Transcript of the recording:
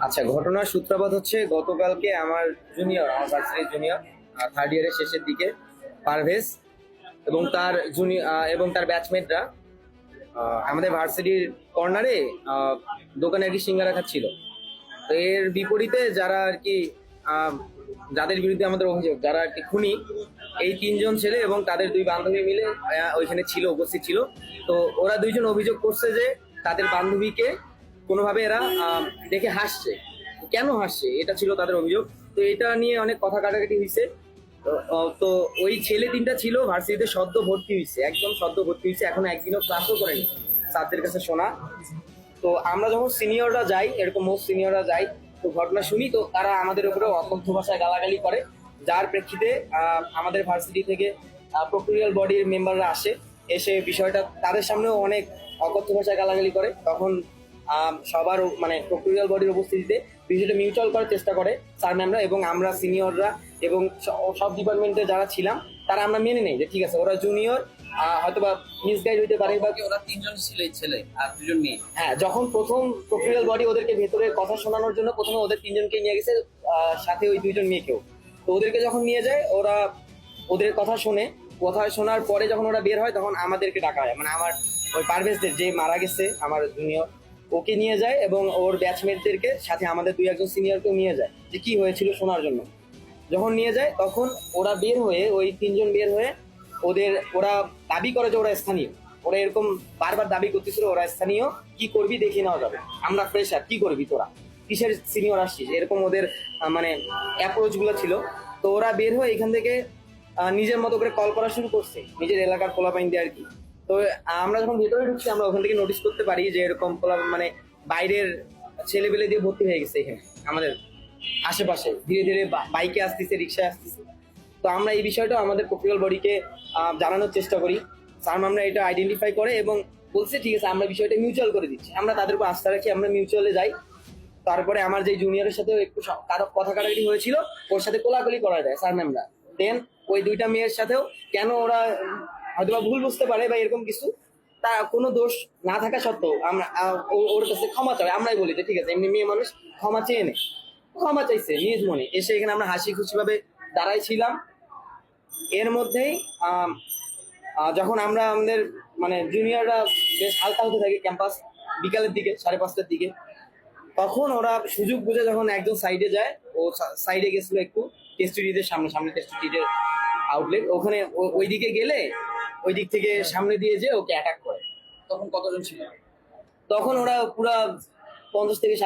আচ্ছা, ঘটনার সূত্রপাত হচ্ছে গতকালকে আমার জুনিয়র, আমার ভার্সিটির জুনিয়র, থার্ড ইয়ারের শেষের দিকে পারভেজ এবং তার জুনিয়র এবং তার ব্যাচমেটরা আমাদের ভার্সিটির কর্নারে দোকানে আর কি সিঙ্গারা খাচ্ছিল। তো এর বিপরীতে যারা আর কি আহ, যাদের বিরুদ্ধে আমাদের অভিযোগ, যারা আর কি খুনি, এই তিনজন ছেলে এবং তাদের দুই বান্ধবী মিলে ওইখানে ছিল, উপস্থিত ছিল। তো ওরা দুইজন অভিযোগ করছে যে তাদের বান্ধবীকে কোনোভাবে এরা দেখে হাসছে। কেন হাসছে, এটা ছিল তাদের অভিযোগ। তো এটা নিয়ে অনেক কথা কাটাকাটি হয়েছে। তো ওই ছেলে তিনটা ছিল ভার্সিটিতে সদ্য ভর্তি হয়েছে, একদম সদ্য ভর্তি হয়েছে, এখনো একদিনও ক্লাসও করেনি, স্যারদের কাছে শোনা। তো আমরা যখন সিনিয়ররা যাই, এরকম মোস্ট সিনিয়ররা যাই, তো ঘটনা শুনি, তো তারা আমাদের উপরে অকথ্য ভাষায় গালাগালি করে। যার প্রেক্ষিতে আমাদের ভার্সিটি থেকে প্রক্টোরিয়াল বডির মেম্বাররা আসে, এসে বিষয়টা তাদের সামনেও অনেক অকথ্য ভাষায় গালাগালি করে। তখন সবার মানে প্রক্টোরিয়াল বডির উপস্থিতিতে বিষয়টা মিউচুয়াল করার চেষ্টা করে স্যার ম্যামরা এবং আমরা সিনিয়ররা এবং সব ডিপার্টমেন্টে যারা ছিলাম তারা আমরা মেনে নেই যে ঠিক আছে, ওরা জুনিয়র, হয়তোবা মিসগাইড হইতে পারে বা ওরা তিনজন ছিল, এই ছেলে আর দুজন মেয়ে। হ্যাঁ। যখন প্রথম প্রক্টোরিয়াল বডি ওদেরকে ভেতরে কথা শোনানোর জন্য প্রথমে ওদের তিনজনকে নিয়ে গেছে, সাথে ওই দুইজন মেয়েকেও। তো ওদেরকে যখন নিয়ে যায়, ওরা ওদের কথা শোনে। কথা শোনার পরে যখন ওরা বের হয়, তখন আমাদেরকে ডাকা হয়, মানে আমার ওই পারভেজদের যে মারা গেছে আমার জুনিয়র, ওকে নিয়ে যায় এবং ওর ব্যাচমেটদেরকে সাথে আমাদের দুই একজন সিনিয়রকেও নিয়ে যায় যে কি হয়েছিল শোনার জন্য। যখন নিয়ে যায় তখন ওরা বের হয়ে, ওই তিনজন বের হয়ে ওরা দাবি করে যে ওরা স্থানীয়। ওরা এরকম বারবার দাবি করতেছিল ওরা স্থানীয়, কি করবি দেখে নেওয়া যাবে, আমরা ফ্রেশার, কি করবি তোরা, কিসের সিনিয়র আসছিস, এরকম ওদের মানে অ্যাপ্রোচ গুলো ছিল। তো ওরা বের হয়ে এখান থেকে নিজের মতো করে কল করা শুরু করছে, নিজের এলাকার পোলাপাইন দিয়ে আর কি। তো আমরা যখন ভেতরে ঢুকছি, আমরা ওখান থেকে নোটিস করতে পারি যে এরকম মানে বাইরের ছেলেবেলে দিয়ে ভর্তি হয়ে গেছে এখানে আমাদের আশেপাশে, ধীরে ধীরে বাইকে আসতেছে, রিক্সায় আসতেছে। তো আমরা এই বিষয়টা আমাদের প্রক্রিয়াল বডিকে জানানোর চেষ্টা করি। স্যার আমরা এটা আইডেন্টিফাই করে এবং বলছে ঠিক আছে, আমরা বিষয়টা মিউচুয়াল করে দিচ্ছি, আমরা তাদের উপর আস্থা রাখি, আমরা মিউচুয়ালে যাই। তারপরে আমার যে জুনিয়রের সাথে একটু কারো কথা কাটাকাটি হয়েছিল, ওর সাথে কোলাকুলি করা যায় স্যার ম্যামরা। দেন ওই দুইটা মেয়ের সাথেও কেন ওরা হয়তো ভুল বুঝতে পারে বা এরকম কিছু, তা কোনো দোষ না থাকা সত্ত্বেও আমরা ওর কাছে ক্ষমা চাই। আমরাই বলি যে ঠিক আছে, এমনি মেয়ে মানুষ, ক্ষমা চেয়ে নে। ক্ষমা চাইছে নিজ মনে এসে, এখানে আমরা হাসি খুশি ভাবে দাঁড়াই ছিলাম। এর মধ্যেই যখন আমরা আমাদের মানে জুনিয়ররা বেশ হালকা হতে থাকে ক্যাম্পাস, বিকালের দিকে 5:30টার দিকে, তখন ওরা সুযোগ বুঝে যখন একজন সাইডে যায়, ও সাইডে গেছিল একটু টেস্টিডিদের সামনে, সামনে টেস্টিডিদের আউটলেট, ওখানে ওই দিকে গেলে ওই দিক থেকে সামনে দিয়ে যে ওকে অ্যাটাক করে। তখন কতজন ছিল? তখন ওরা পুরা 50 থেকে